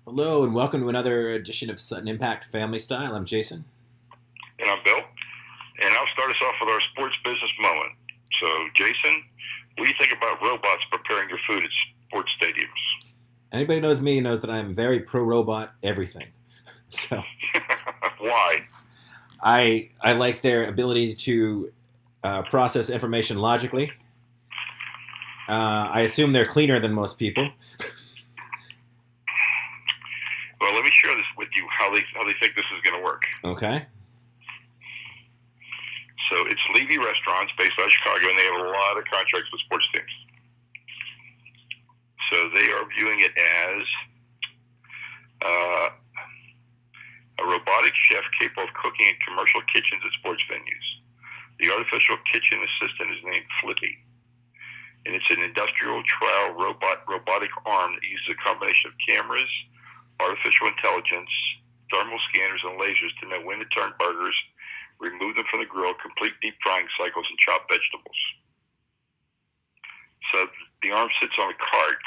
Hello and welcome to another edition of Sutton Impact Family Style. I'm Jason. And I'm Bill. And I'll start us off with our sports business moment. So, Jason, what do you think about robots preparing your food at sports stadiums? Anybody who knows me knows that I'm very pro-robot everything. So Why? I like their ability to process information logically. I assume they're cleaner than most people. Well, let me share this with you, how they think this is going to work. Okay. So it's Levy Restaurants based out of Chicago, and they have a lot of contracts with sports teams. So they are viewing it as a robotic chef capable of cooking in commercial kitchens at sports venues. The artificial kitchen assistant is named Flippy, and it's an industrial trial robotic arm that uses a combination of cameras, artificial intelligence, thermal scanners, and lasers to know when to turn burgers, remove them from the grill, complete deep frying cycles, and chop vegetables. So the arm sits on a cart,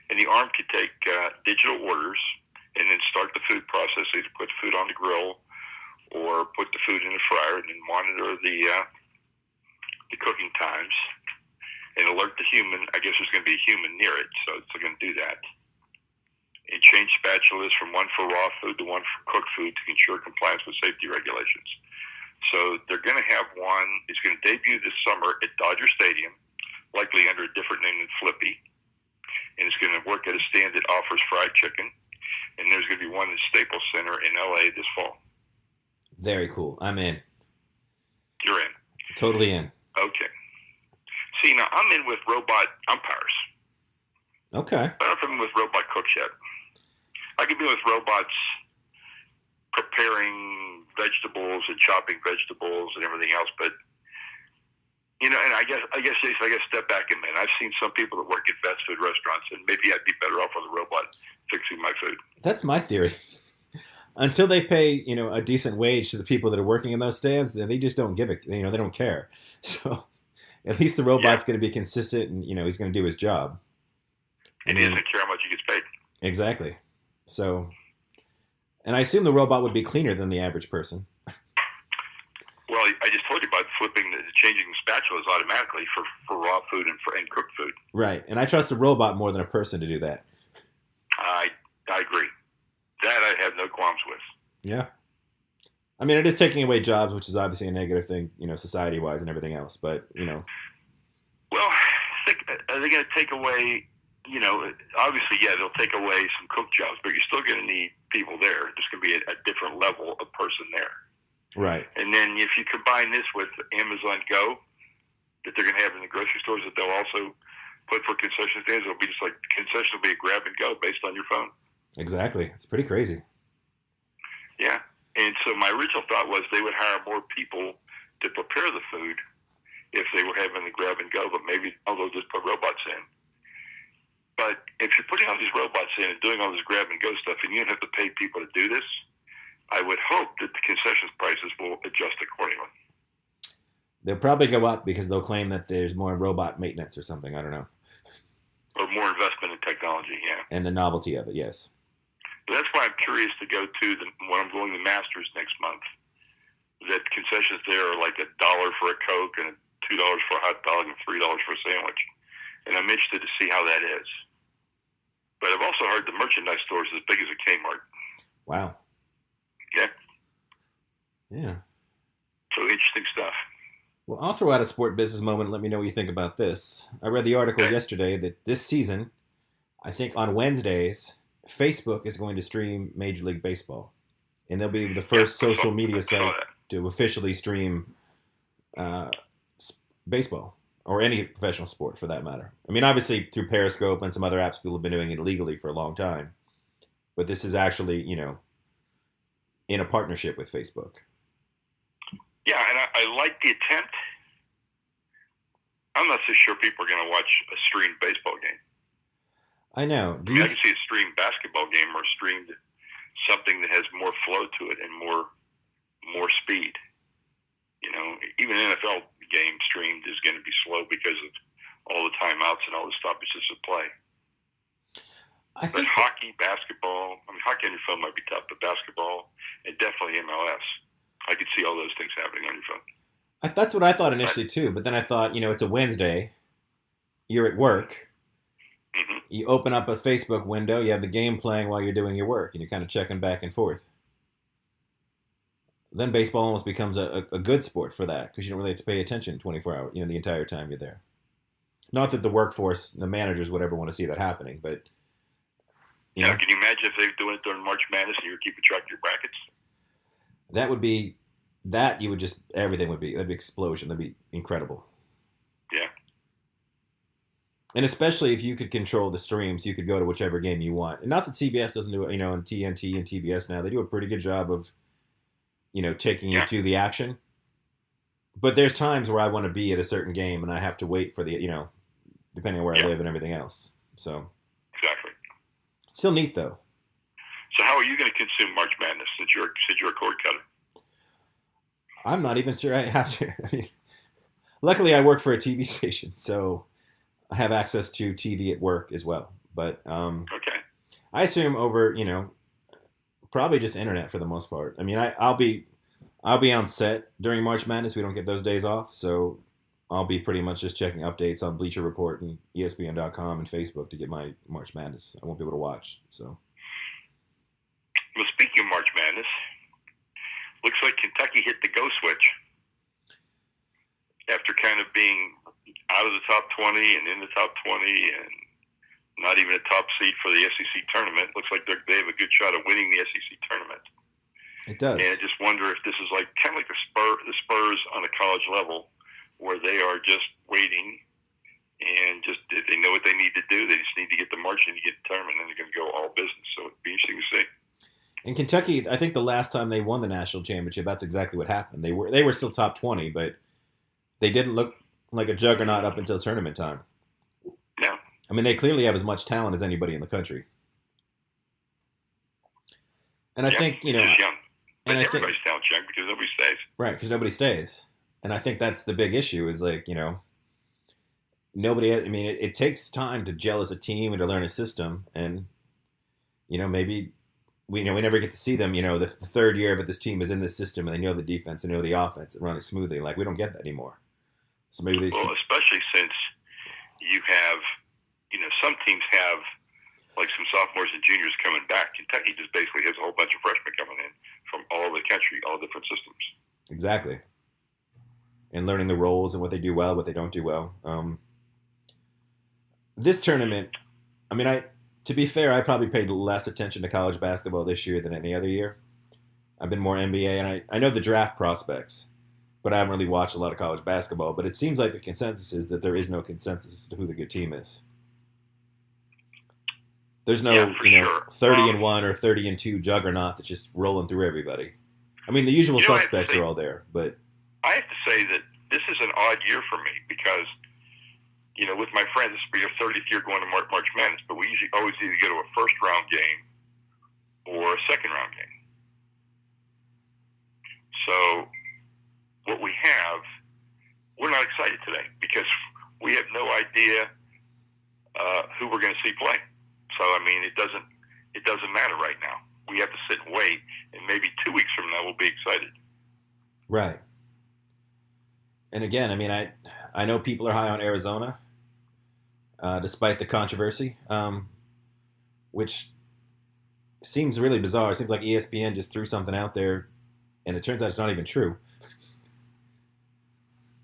and the arm can take digital orders and then start the food process, either put the food on the grill or put the food in the fryer, and then monitor the cooking times and alert the human. I guess there's going to be a human near it, so it's going to do that. And change spatulas from one for raw food to one for cooked food to ensure compliance with safety regulations. So they're going to have one. It's going to debut this summer at Dodger Stadium, likely under a different name than Flippy. And it's going to work at a stand that offers fried chicken. And there's going to be one at Staples Center in LA this fall. Very cool. I'm in. You're in. Totally in. Okay. See, now I'm in with robot umpires. Okay. But I'm in with robot cooks yet. I could be with robots preparing vegetables and chopping vegetables and everything else, but and I guess Jason, I guess step back a minute. I've seen some people that work at fast food restaurants, and maybe I'd be better off with a robot fixing my food. That's my theory. Until they pay, a decent wage to the people that are working in those stands, then they just don't give it. They don't care. So at least the robot's going to be consistent, and he's going to do his job. And he doesn't care how much he gets paid. Exactly. So, and I assume the robot would be cleaner than the average person. Well, I just told you about changing the spatulas automatically for raw food and cooked food. Right, and I trust a robot more than a person to do that. I agree. That I have no qualms with. Yeah. I mean, it is taking away jobs, which is obviously a negative thing, society-wise and everything else, but, Well, are they going to take away... obviously, yeah, they'll take away some cook jobs, but you're still going to need people there. There's going to be a different level of person there. Right. And then if you combine this with Amazon Go that they're going to have in the grocery stores that they'll also put for concession stands, it'll be just like concession will be a grab and go based on your phone. Exactly. It's pretty crazy. Yeah. And so my original thought was they would hire more people to prepare the food if they were having the grab and go, but maybe they'll just put robots in. But if you're putting all these robots in and doing all this grab and go stuff, and you don't have to pay people to do this, I would hope that the concessions prices will adjust accordingly. They'll probably go up because they'll claim that there's more robot maintenance or something. I don't know. Or more investment in technology, yeah. And the novelty of it, yes. But that's why I'm curious to go to when I'm going to Masters next month. That concessions there are like $1 for a Coke and $2 for a hot dog and $3 for a sandwich. And I'm interested to see how that is. But I've also heard the merchandise store is as big as a Kmart. Wow. Yeah. Yeah. So interesting stuff. Well, I'll throw out a sport business moment and let me know what you think about this. I read the article yesterday that this season, I think on Wednesdays, Facebook is going to stream Major League Baseball. And they'll be the first social media site to officially stream baseball. Or any professional sport, for that matter. I mean, obviously, through Periscope and some other apps, people have been doing it illegally for a long time. But this is actually, in a partnership with Facebook. Yeah, and I like the attempt. I'm not so sure people are going to watch a streamed baseball game. I know. I can see a streamed basketball game or streamed something that has more flow to it and more speed. Even an NFL game streamed is going to be slow because of all the timeouts and all the stoppages of play. I But think hockey, basketball, I mean, hockey on your phone might be tough, but basketball and definitely MLS. I could see all those things happening on your phone. that's what I thought But, initially too. But then I thought, it's a Wednesday. You're at work. mm-hmm. You open up a Facebook window. You have the game playing while you're doing your work, and you're kind of checking back and forth. Then baseball almost becomes a good sport for that because you don't really have to pay attention 24 hours, the entire time you're there. Not that the workforce, the managers would ever want to see that happening, but Now, can you imagine if they were doing it during March Madness and you were keeping track of your brackets? that would be everything would be that'd be explosion. That'd be incredible. Yeah. And especially if you could control the streams, you could go to whichever game you want. And not that CBS doesn't do it, and TNT and TBS now, they do a pretty good job of, taking you to the action. But there's times where I want to be at a certain game and I have to wait for the, depending on where I live and everything else. So. Exactly. Still neat though. So how are you going to consume March Madness since you're a cord cutter? I'm not even sure I have to. I mean, luckily I work for a TV station, so I have access to TV at work as well. But okay. I assume over, probably just internet for the most part. I mean, I'll be on set during March Madness. We don't get those days off, so I'll be pretty much just checking updates on Bleacher Report and ESPN.com and Facebook to get my March Madness. I won't be able to watch. So. Well, speaking of March Madness, looks like Kentucky hit the go switch after kind of being out of the top 20 and in the top 20 and not even a top seed for the SEC tournament. Looks like they have a good shot of winning the SEC tournament. It does. And I just wonder if this is kind of like the Spurs on a college level, where they are just waiting and just if they know what they need to do. They just need to get the marching to get the tournament, and they're going to go all business. So it'd be interesting to see. In Kentucky, I think the last time they won the national championship, that's exactly what happened. They were still top 20, but they didn't look like a juggernaut up until tournament time. Yeah. I mean, they clearly have as much talent as anybody in the country. And I think, just young. But and I everybody's think, talent's young because nobody stays. right, because nobody stays. And I think that's the big issue is nobody, I mean, it takes time to gel as a team and to learn a system. And, maybe we never get to see them, the third year of this team is in this system and they know the defense and know the offense and run it smoothly. Like, we don't get that anymore. So maybe especially since you have, some teams have like some sophomores and juniors coming back. Kentucky just basically has a whole bunch of freshmen coming in from all over the country, all different systems. Exactly. And learning the roles and what they do well, what they don't do well. This tournament, I mean, to be fair, I probably paid less attention to college basketball this year than any other year. I've been more NBA, and I know the draft prospects, but I haven't really watched a lot of college basketball. But it seems like the consensus is that there is no consensus as to who the good team is. There's no, 30-1 or 30-2 juggernaut that's just rolling through everybody. I mean, the usual suspects are all there, but I have to say that this is an odd year for me because, with my friends, this will be our 30th year going to March Madness, but we usually always either go to a first-round game or a second-round game. So what we have, we're not excited today because we have no idea who we're going to see play. So, I mean, it doesn't matter right now. We have to sit and wait, and maybe 2 weeks from now we'll be excited. Right. And again, I mean, I know people are high on Arizona, despite the controversy, which seems really bizarre. It seems like ESPN just threw something out there, and it turns out it's not even true.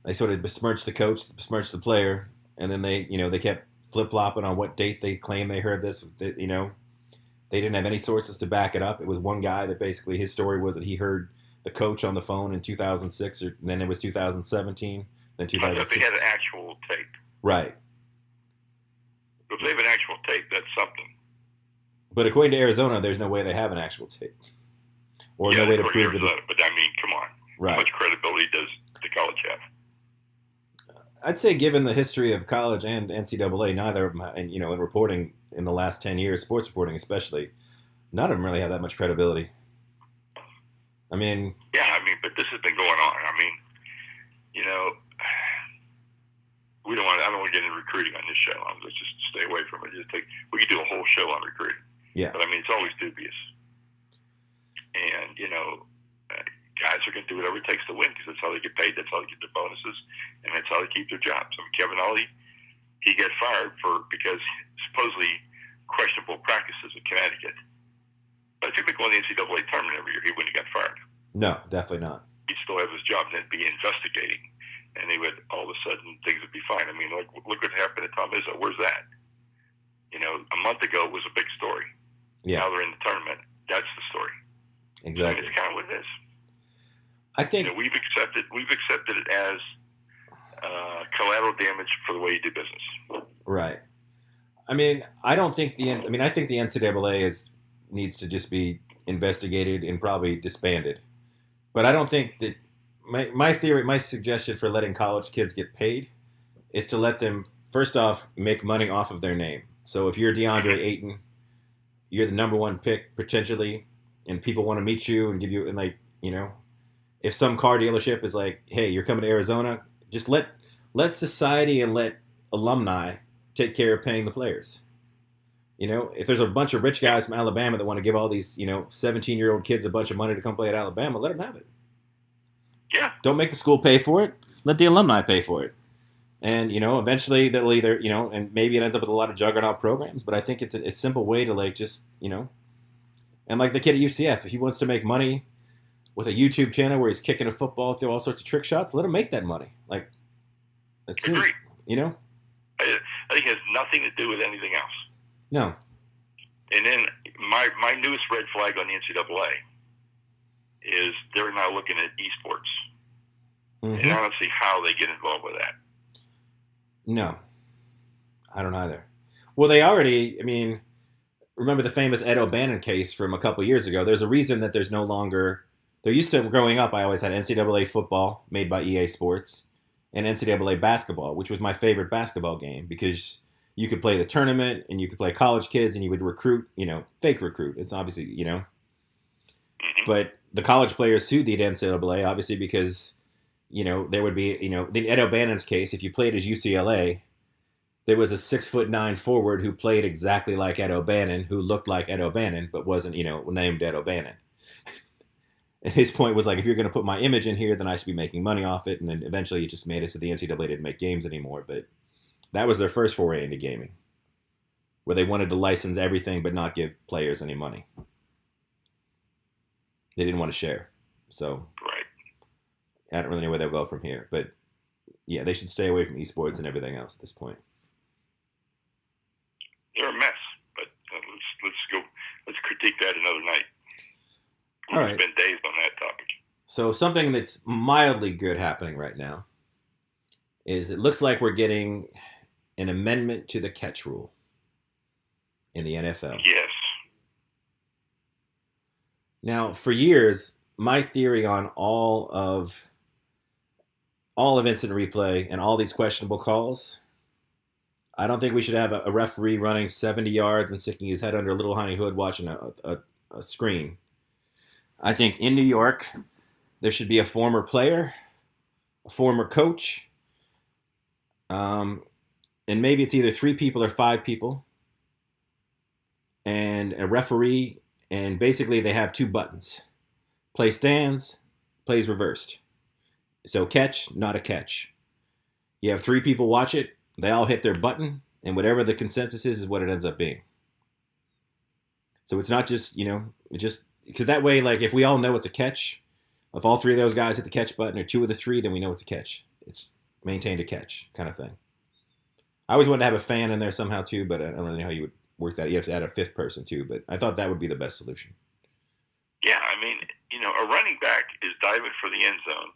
They sort of besmirched the coach, besmirched the player, and then they kept flip-flopping on what date they claimed they heard this. They didn't have any sources to back it up. It was one guy that basically his story was that he heard the coach on the phone in 2006, or then it was 2017, then 2006. They had an actual tape. Right. If they have an actual tape, that's something. But according to Arizona, there's no way they have an actual tape. Or no way to prove it. But I mean, come on. Right. How much credibility does the college have? I'd say given the history of college and NCAA, neither of them, and in reporting in the last 10 years, sports reporting especially, none of them really have that much credibility. I mean... Yeah, but this has been going on. I mean, we don't want. I don't want to get into recruiting on this show. Let's just stay away from it. We could do a whole show on recruiting. Yeah. But I mean, it's always dubious, and guys are going to do whatever it takes to win because that's how they get paid. That's how they get their bonuses, and that's how they keep their jobs. I mean, Kevin Ollie, he got fired because supposedly questionable practices in Connecticut. But if he would go in the NCAA tournament every year, he wouldn't have got fired. No, definitely not. He'd still have his job and then be investigating. And they would, all of a sudden, things would be fine. I mean, look what happened to Tom Izzo. Where's that? A month ago it was a big story. Yeah. Now they're in the tournament. That's the story. Exactly. And it's kind of what it is. I think we've accepted it as collateral damage for the way you do business. Right. I mean, I think the NCAA needs to just be investigated and probably disbanded. But I don't think that my suggestion for letting college kids get paid is to let them, first off, make money off of their name. So if you're DeAndre Ayton, you're the number one pick potentially, and people want to meet you and give you, if some car dealership is like, hey, you're coming to Arizona, just let society and let alumni take care of paying the players. If there's a bunch of rich guys from Alabama that want to give all these, 17-year-old kids a bunch of money to come play at Alabama, let them have it. Yeah. Don't make the school pay for it. Let the alumni pay for it. And, eventually they'll either, and maybe it ends up with a lot of juggernaut programs, but I think it's a simple way to just, and like the kid at UCF, if he wants to make money with a YouTube channel where he's kicking a football through all sorts of trick shots, let him make that money. Like, it seems, I think it has nothing to do with anything else. No. And then my newest red flag on the NCAA is they're now looking at esports. Mm-hmm. And I don't see how they get involved with that. No. I don't either. Well, they already, remember the famous Ed O'Bannon case from a couple years ago. There's a reason that there's no longer, there used to, growing up, I always had NCAA football made by EA Sports and NCAA basketball, which was my favorite basketball game because you could play the tournament and you could play college kids and you would recruit, fake recruit. It's obviously, but the college players sued the NCAA obviously because, there would be, in Ed O'Bannon's case, if you played as UCLA, there was a 6'9" forward who played exactly like Ed O'Bannon, who looked like Ed O'Bannon, but wasn't, named Ed O'Bannon. And his point was like, if you're going to put my image in here, then I should be making money off it. And then eventually it just made it so the NCAA didn't make games anymore. But that was their first foray into gaming, where they wanted to license everything but not give players any money. They didn't want to share. So right. I don't really know where they'll go from here. But yeah, they should stay away from esports and everything else at this point. They're a mess, but let's critique that another night. All right. We've been days on that topic. So something that's mildly good happening right now is it looks like we're getting an amendment to the catch rule in the NFL. Yes. Now, for years, my theory on all of instant replay and all these questionable calls, I don't think we should have a referee running 70 yards and sticking his head under a little honey hood watching a screen. I think in New York, there should be a former player, a former coach, and maybe it's either 3 people or 5 people, and a referee, and basically they have 2 buttons. Play stands, plays reversed. So catch, not a catch. You have 3 people watch it, they all hit their button, and whatever the consensus is what it ends up being. So it's not just, because that way, like, if we all know it's a catch, if all 3 of those guys hit the catch button, or 2 of the 3, then we know it's a catch. It's maintained a catch kind of thing. I always wanted to have a fan in there somehow too, but I don't really know how you would work that. You have to add a 5th person too, but I thought that would be the best solution. Yeah, a running back is diving for the end zone,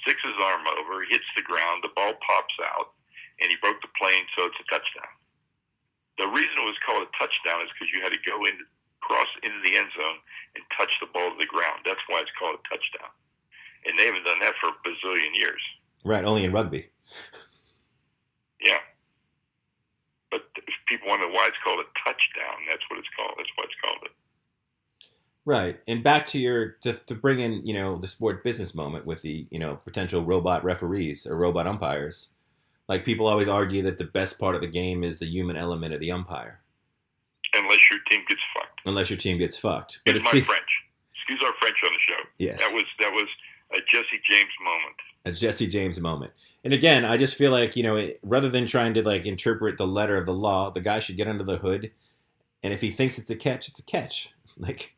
sticks his arm over, hits the ground, the ball pops out, and he broke the plane, so it's a touchdown. The reason it was called a touchdown is because you had to go in, cross into the end zone and touch the ball to the ground. That's why it's called a touchdown. And they haven't done that for a bazillion years. Right, only in rugby. Yeah. But if people wonder why it's called a touchdown, that's what it's called. That's why it's called it. Right. And back to to bring in, the sport business moment with the, potential robot referees or robot umpires. Like people always argue that the best part of the game is the human element of the umpire, Unless your team gets fucked. unless your team gets fucked. But Excuse my French. Excuse our French on the show. Yes, that was a Jesse James moment. A Jesse James moment. And again, I just feel like, rather than trying to like interpret the letter of the law, the guy should get under the hood. And if he thinks it's a catch, it's a catch. Like,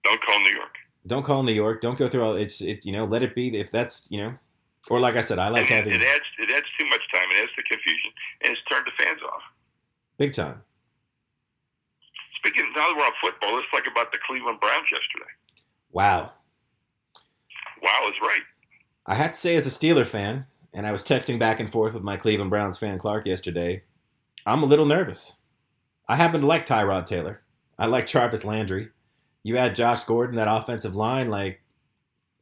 don't call New York. Don't call New York. Don't go through all let it be if that's, or like I said, I like having. It adds too much time. It adds to confusion. And it's turned the fans off. Big time. Speaking, now that we're on football, let's talk about the Cleveland Browns yesterday. Wow. Wow is right. I had to say, as a Steeler fan, and I was texting back and forth with my Cleveland Browns fan Clark yesterday, I'm a little nervous. I happen to like Tyrod Taylor. I like Jarvis Landry. You add Josh Gordon, that offensive line, like,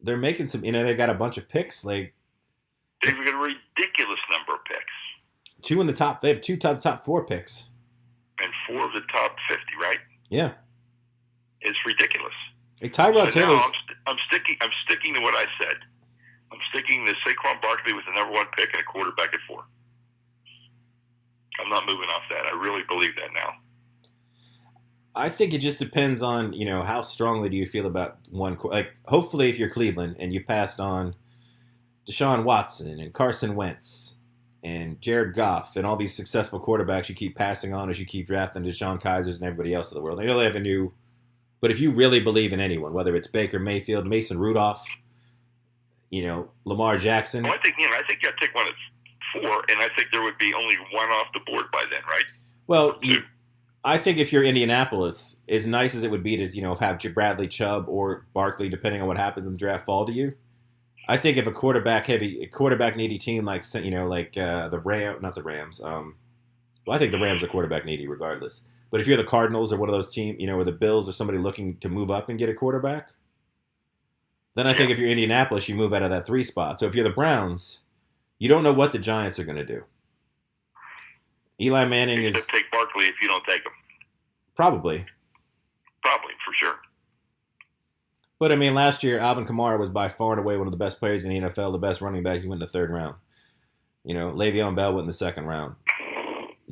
they're making some, they got a bunch of picks. Like, they've got a ridiculous number of picks. Two in the top, they have two top 4 picks. And 4 of the top 50, right? Yeah. It's ridiculous. Hey, Tyrod Taylor. I'm sticking to what I said. I'm sticking to Saquon Barkley with the number 1 pick and a quarterback at 4. I'm not moving off that. I really believe that now. I think it just depends on, how strongly do you feel about one. Like, hopefully if you're Cleveland and you passed on Deshaun Watson and Carson Wentz and Jared Goff and all these successful quarterbacks you keep passing on as you keep drafting Deshaun Kaisers and everybody else in the world. They really have a new. But if you really believe in anyone, whether it's Baker Mayfield, Mason Rudolph, Lamar Jackson. Well, I think you'd take one at 4, and I think there would be only one off the board by then, right? Well, I think if you're Indianapolis, as nice as it would be to, have Bradley Chubb or Barkley, depending on what happens in the draft, fall to you, I think if a quarterback needy team like the Rams. I think the Rams are quarterback needy regardless. But if you're the Cardinals or one of those teams, or the Bills or somebody looking to move up and get a quarterback, then I think if you're Indianapolis, you move out of that 3 spot. So if you're the Browns, you don't know what the Giants are going to do. Eli Manning is. Take Barkley if you don't take him. Probably, for sure. But, last year, Alvin Kamara was by far and away one of the best players in the NFL, the best running back. He went in the 3rd round. Le'Veon Bell went in the 2nd round.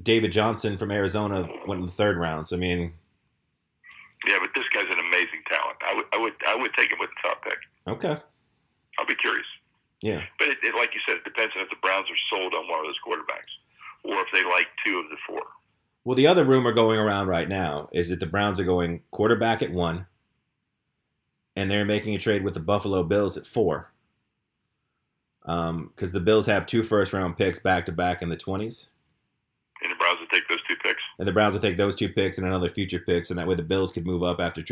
David Johnson from Arizona went in the 3rd round. So, yeah, but this guy's an amazing talent. I would take him with the top pick. Okay. I'll be curious. Yeah. But like you said, it depends on if the Browns are sold on one of those quarterbacks or if they like 2 of the 4. Well, the other rumor going around right now is that the Browns are going quarterback at 1, and they're making a trade with the Buffalo Bills at 4. Because the Bills have 2 first-round picks back-to-back in the 20s. And the Browns will take those 2 picks. And the Browns will take those 2 picks and another future picks, and that way the Bills could move up after.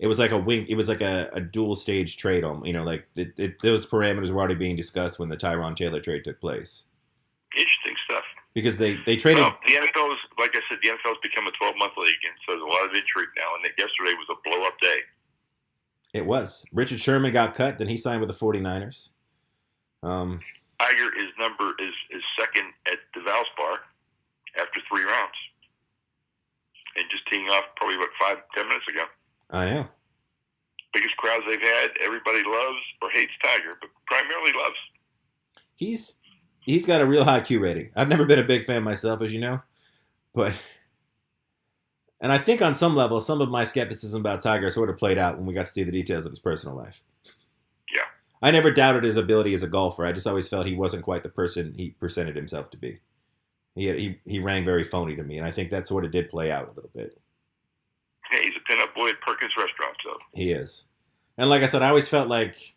It was like a dual stage trade. Those parameters were already being discussed when the Tyrod Taylor trade took place. Interesting stuff. Because they traded. Well, the NFL is, like I said, the NFL has become a 12-month league, and so there's a lot of intrigue now. And yesterday was a blow-up day. It was. Richard Sherman got cut, then he signed with the 49ers. Tiger is second at the Valspar after 3 rounds. And just teeing off probably about 5-10 minutes ago. I know. Biggest crowds they've had. Everybody loves or hates Tiger, but primarily loves. He's got a real high Q rating. I've never been a big fan myself, as you know. And I think on some level, some of my skepticism about Tiger sort of played out when we got to see the details of his personal life. Yeah. I never doubted his ability as a golfer. I just always felt he wasn't quite the person he presented himself to be. He rang very phony to me, and I think that sort of did play out a little bit. Yeah, he's a pinup boy at Perkins Restaurant, so. He is. And like I said, I always felt like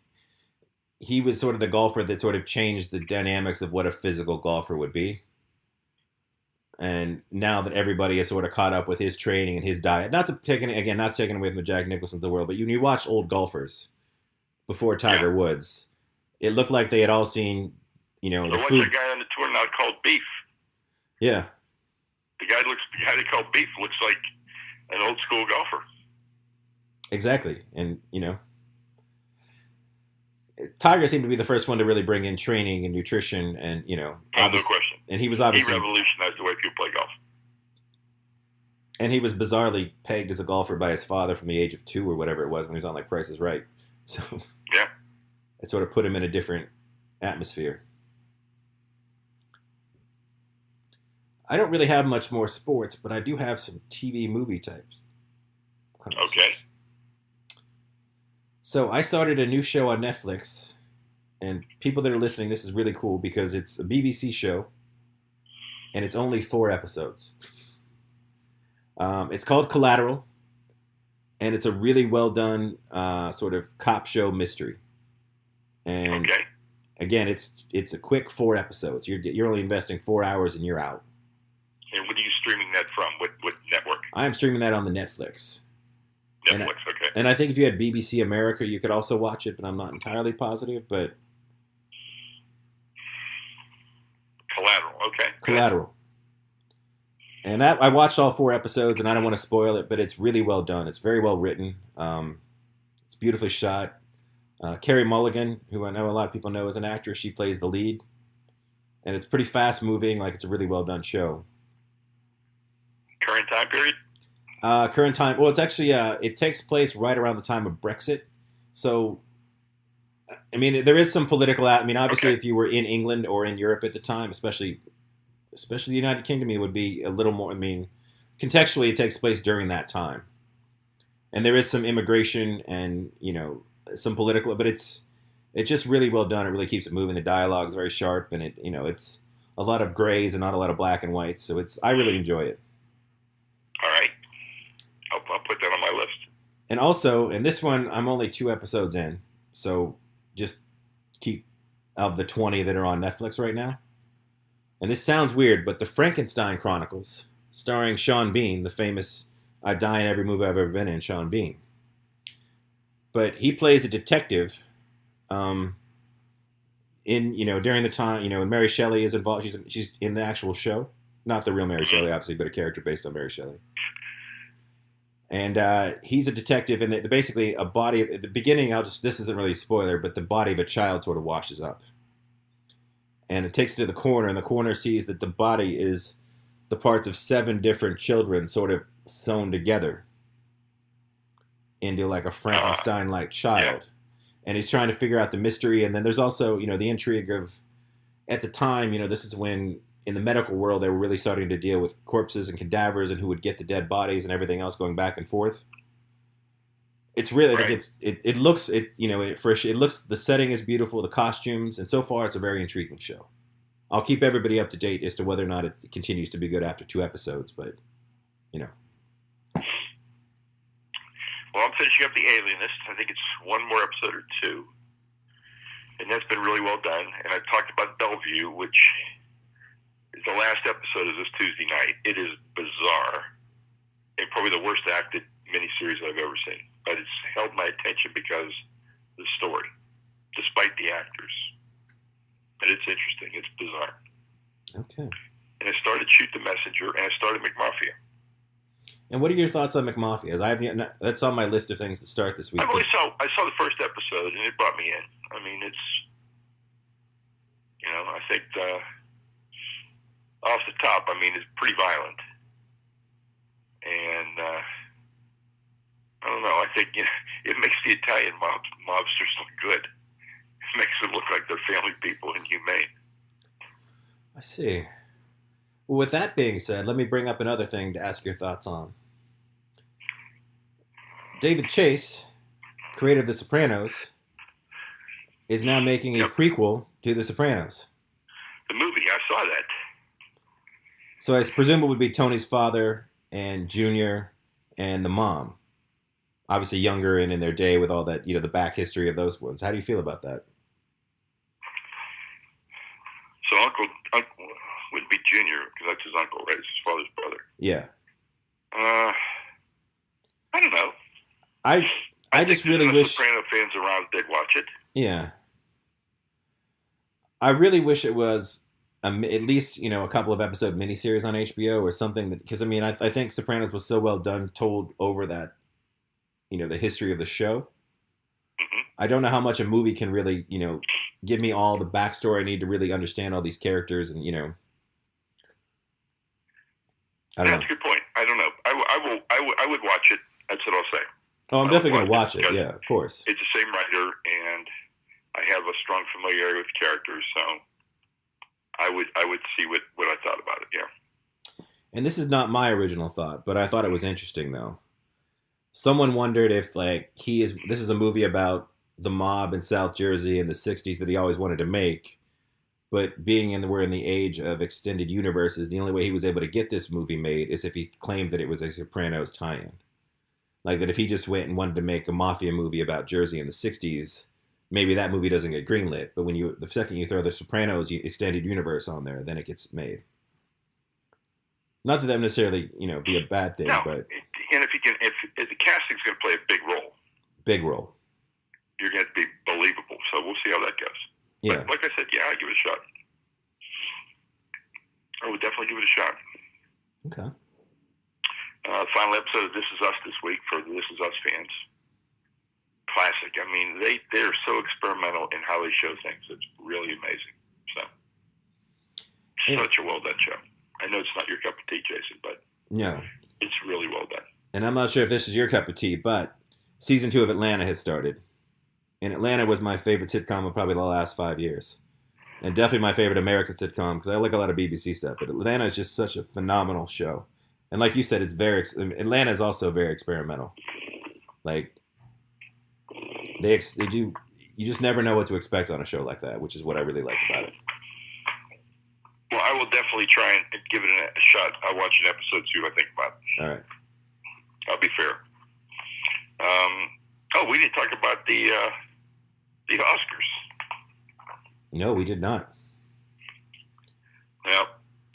he was sort of the golfer that sort of changed the dynamics of what a physical golfer would be. And now that everybody is sort of caught up with his training and his diet, not taking away from the Jack Nicholsons of the world, but when you watch old golfers before Tiger Woods, it looked like they had all seen, the food. What's a guy on the tour now called Beef? Yeah. The guy they call Beef looks like an old school golfer. Exactly. And, Tiger seemed to be the first one to really bring in training and nutrition and, no question. And he was obviously... He revolutionized the way people play golf. And he was bizarrely pegged as a golfer by his father from the age of 2 or whatever it was when he was on like Price is Right. So yeah, it sort of put him in a different atmosphere. I don't really have much more sports, but I do have some TV movie types. Okay. So I started a new show on Netflix, and people that are listening, this is really cool because it's a BBC show, and it's only 4 episodes. It's called Collateral, and it's a really well done sort of cop show mystery. And Okay. again, it's a quick 4 episodes. You're only investing 4 hours, and you're out. And what are you streaming that from? What network? I am streaming that on the Netflix. Netflix, okay. And I think if you had BBC America, you could also watch it, but I'm not entirely positive. But Collateral, okay. Collateral. And I watched all 4 episodes, and I don't want to spoil it, but it's really well done. It's very well written. It's beautifully shot. Carey Mulligan, who I know a lot of people know as an actress, she plays the lead. And it's pretty fast moving, like it's a really well done show. Current time period? Current time. Well, it's actually it takes place right around the time of Brexit. So, I mean, there is some political. I mean, obviously, Okay. if you were in England or in Europe at the time, especially the United Kingdom, it would be a little more. I mean, contextually, it takes place during that time, and there is some immigration and some political, but it's just really well done. It really keeps it moving. The dialogue is very sharp, and it's a lot of grays and not a lot of black and whites. So I really enjoy it. All right. I'll put that on my list. And also, in this one, I'm only 2 episodes in, so just keep of the 20 that are on Netflix right now. And this sounds weird, but the Frankenstein Chronicles, starring Sean Bean, the famous "I Die in Every Movie I've Ever Been in" Sean Bean. But he plays a detective. During the time, and Mary Shelley is involved. She's in the actual show, not the real Mary Shelley, obviously, but a character based on Mary Shelley. And he's a detective, and basically a body at the beginning. This isn't really a spoiler, but the body of a child sort of washes up, and it takes it to the coroner, and the coroner sees that the body is the parts of 7 different children sort of sewn together into like a Frankenstein-like child, and he's trying to figure out the mystery. And then there's also the intrigue of, at the time, this is when, in the medical world, they were really starting to deal with corpses and cadavers and who would get the dead bodies and everything else going back and forth. It's really, Right. like it looks, the setting is beautiful, the costumes, and so far it's a very intriguing show. I'll keep everybody up to date as to whether or not it continues to be good after 2 episodes, but. Well, I'm finishing up The Alienist. I think it's one more episode or 2. And that's been really well done. And I talked about Bellevue, which is the last episode of this Tuesday night. It is bizarre and probably the worst acted miniseries I've ever seen. But it's held my attention because of the story, despite the actors. But it's interesting. It's bizarre. Okay. And I started Shoot the Messenger, and I started McMafia. And what are your thoughts on McMafia? That's on my list of things to start this week. I saw the first episode, and it brought me in. I mean, it's, I think off the top, it's pretty violent. And I don't know, I think it makes the Italian mobsters look good. It makes them look like they're family people and humane. I see. Well, with that being said, let me bring up another thing to ask your thoughts on. David Chase, creator of The Sopranos, is now making a prequel to The Sopranos. The movie, I saw that. So I presume it would be Tony's father and Junior and the mom. Obviously younger and in their day with all that, the back history of those ones. How do you feel about that? So Uncle would be Junior, because that's his uncle, right? It's his father's brother. Yeah. I don't know. I just really wish wish Soprano fans around did watch it. Yeah. I really wish it was at least, a couple of episode miniseries on HBO or something, because I think Sopranos was so well done, told over that, the history of the show. Mm-hmm. I don't know how much a movie can really, give me all the backstory I need to really understand all these characters, and I don't know. That's a good point. I don't know. I would watch it. That's what I'll say. Oh, I'm definitely going to watch it. Yeah, of course. It's the same writer, and I have a strong familiarity with characters, so I would see what I thought about it. Yeah. And this is not my original thought, but I thought it was interesting though. Someone wondered if like this is a movie about the mob in South Jersey in the '60s that he always wanted to make, but we're in the age of extended universes, the only way he was able to get this movie made is if he claimed that it was a Sopranos tie-in. Like that if he just went and wanted to make a mafia movie about Jersey in the '60s, maybe that movie doesn't get greenlit. But the second you throw the Sopranos extended universe on there, then it gets made. Not that necessarily, be a bad thing, No, but and if the casting's going to play a big role. you're going to be believable. So we'll see how that goes. Yeah. But like I said, I'd give it a shot. I would definitely give it a shot. Okay. Final episode of This Is Us this week for the This Is Us fans. Classic. I mean, they're so experimental in how they show things. It's really amazing. So, such a well done show. I know it's not your cup of tea, Jason, but no, it's really well done. And I'm not sure if this is your cup of tea, but season 2 of Atlanta has started. And Atlanta was my favorite sitcom of probably the last 5 years. And definitely my favorite American sitcom because I like a lot of BBC stuff. But Atlanta is just such a phenomenal show. And like you said, Atlanta is also very experimental. Like, they do, you just never know what to expect on a show like that, which is what I really like about it. Well, I will definitely try and give it a shot. I'll watch an episode, see what I think about it. All right. I'll be fair. We didn't talk about the Oscars. No, we did not. Well,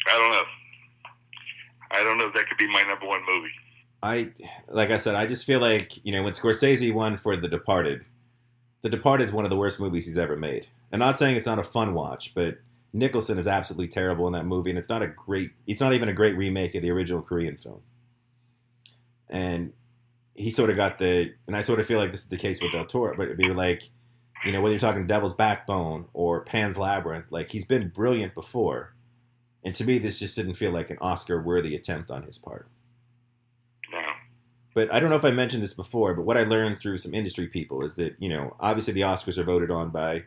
I don't know if that could be my number one movie. Like I said, I just feel like, when Scorsese won for The Departed is one of the worst movies he's ever made. I'm not saying it's not a fun watch, but Nicholson is absolutely terrible in that movie, and it's not even a great remake of the original Korean film. And he sort of got and I sort of feel like this is the case with Del Toro, but it'd be like, whether you're talking Devil's Backbone or Pan's Labyrinth, like he's been brilliant before. And to me, this just didn't feel like an Oscar-worthy attempt on his part. No. But I don't know if I mentioned this before, but what I learned through some industry people is that, obviously the Oscars are voted on by,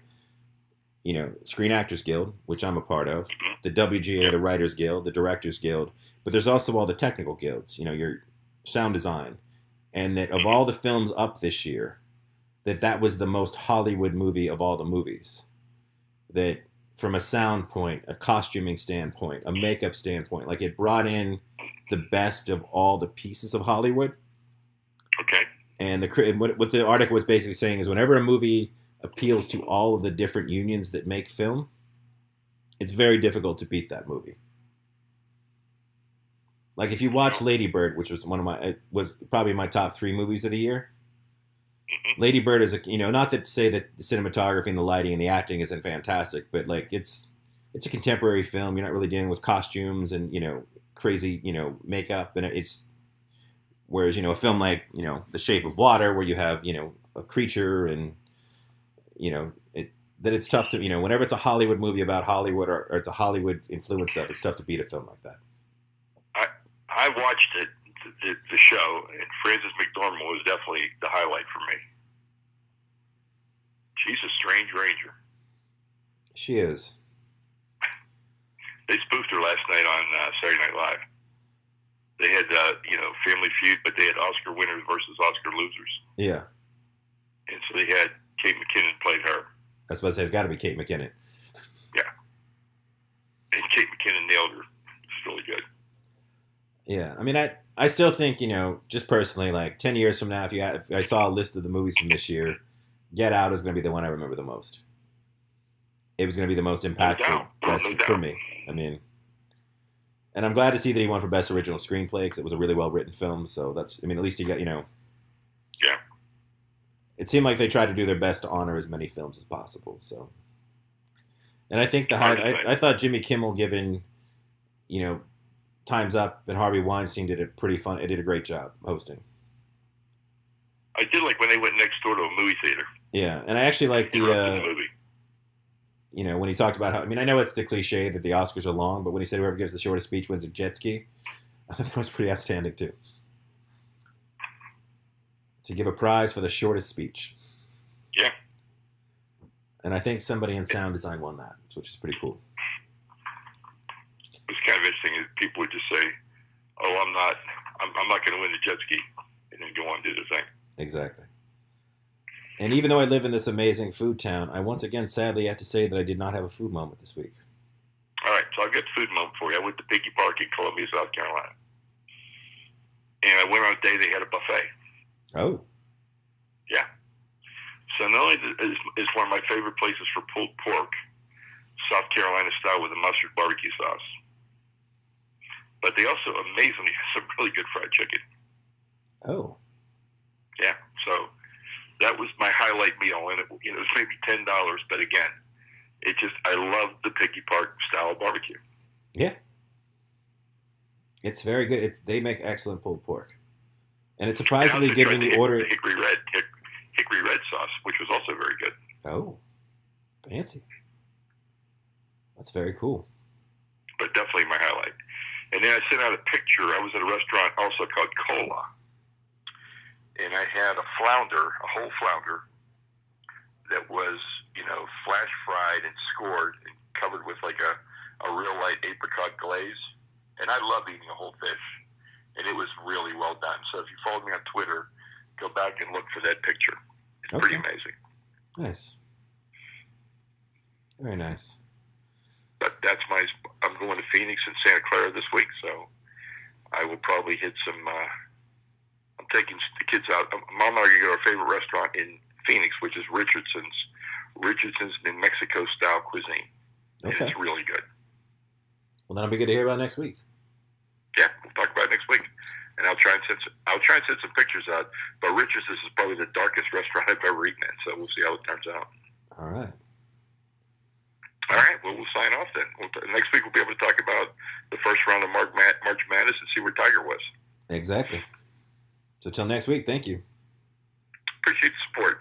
Screen Actors Guild, which I'm a part of, the WGA, the Writers Guild, the Directors Guild, but there's also all the technical guilds, your sound design. And that of all the films up this year, that was the most Hollywood movie of all the movies. That from a sound point, a costuming standpoint, a makeup standpoint, like it brought in the best of all the pieces of Hollywood. Okay. And what the article was basically saying is whenever a movie appeals to all of the different unions that make film, it's very difficult to beat that movie. Like if you watch Lady Bird, which was was probably my top 3 movies of the year. Lady Bird is not to say that the cinematography and the lighting and the acting isn't fantastic, but like it's a contemporary film. You're not really dealing with costumes and crazy makeup, and it's whereas a film like The Shape of Water, where you have a creature and it's tough to whenever it's a Hollywood movie about Hollywood or it's a Hollywood influenced stuff, it's tough to beat a film like that. I watched it, the show, and Frances McDormand was definitely the highlight for me. She's a strange ranger. She is. They spoofed her last night on Saturday Night Live. They had, Family Feud, but they had Oscar winners versus Oscar losers. Yeah. And so they had Kate McKinnon played her. I was about to say, it's got to be Kate McKinnon. Yeah. And Kate McKinnon nailed her. It's really good. Yeah, I mean, I still think, just personally, like 10 years from now, if I saw a list of the movies from this year, Get Out is going to be the one I remember the most. It was going to be the most impactful for me. I mean, and I'm glad to see that he won for Best Original Screenplay because it was a really well-written film. So at least he got, Yeah. It seemed like they tried to do their best to honor as many films as possible. So, and I think I thought Jimmy Kimmel, given, Time's Up and Harvey Weinstein did a great job hosting. I did like when they went next door to a movie theater. Yeah, and I actually like the movie. When he talked about how, I know it's the cliche that the Oscars are long, but when he said whoever gives the shortest speech wins a jet ski, I thought that was pretty outstanding too. To give a prize for the shortest speech. Yeah. And I think somebody in sound design won that, which is pretty cool. It's kind of interesting. People would just say, canoe and a jet ski, and then go on and do the thing. Exactly. And even though I live in this amazing food town, I once again sadly have to say that I did not have a food moment this week. All right, so I've got the food moment for you. I went to Piggy Park in Columbia, South Carolina. And I went on a day they had a buffet. Oh. Yeah. So not only is one of my favorite places for pulled pork, South Carolina style with a mustard barbecue sauce, but they also amazingly have some really good fried chicken. Oh. Yeah. So that was my highlight meal, and it was maybe $10, but again, I love the Piggy Park style barbecue. Yeah. It's very good. They make excellent pulled pork. And it's surprisingly good when you order the hickory red sauce, which was also very good. Oh. Fancy. That's very cool. But definitely my highlight. And then I sent out a picture. I was at a restaurant also called Cola. And I had a whole flounder that was, flash fried and scored and covered with like a real light apricot glaze. And I love eating a whole fish. And it was really well done. So if you followed me on Twitter, go back and look for that picture. It's pretty amazing. Nice. Very nice. But I'm going to Phoenix and Santa Clara this week, so I will probably hit some, I'm taking the kids out. Mom and I are going to go to our favorite restaurant in Phoenix, which is Richardson's New Mexico style cuisine. Okay. And it's really good. Well, that'll be good to hear about next week. Yeah, we'll talk about it next week. And I'll try and send some pictures out. But Richardson's is probably the darkest restaurant I've ever eaten in, so we'll see how it turns out. All right. All right, well, we'll sign off then. Next week we'll be able to talk about the first round of March Madness and see where Tiger was. Exactly. So till next week, thank you. Appreciate the support.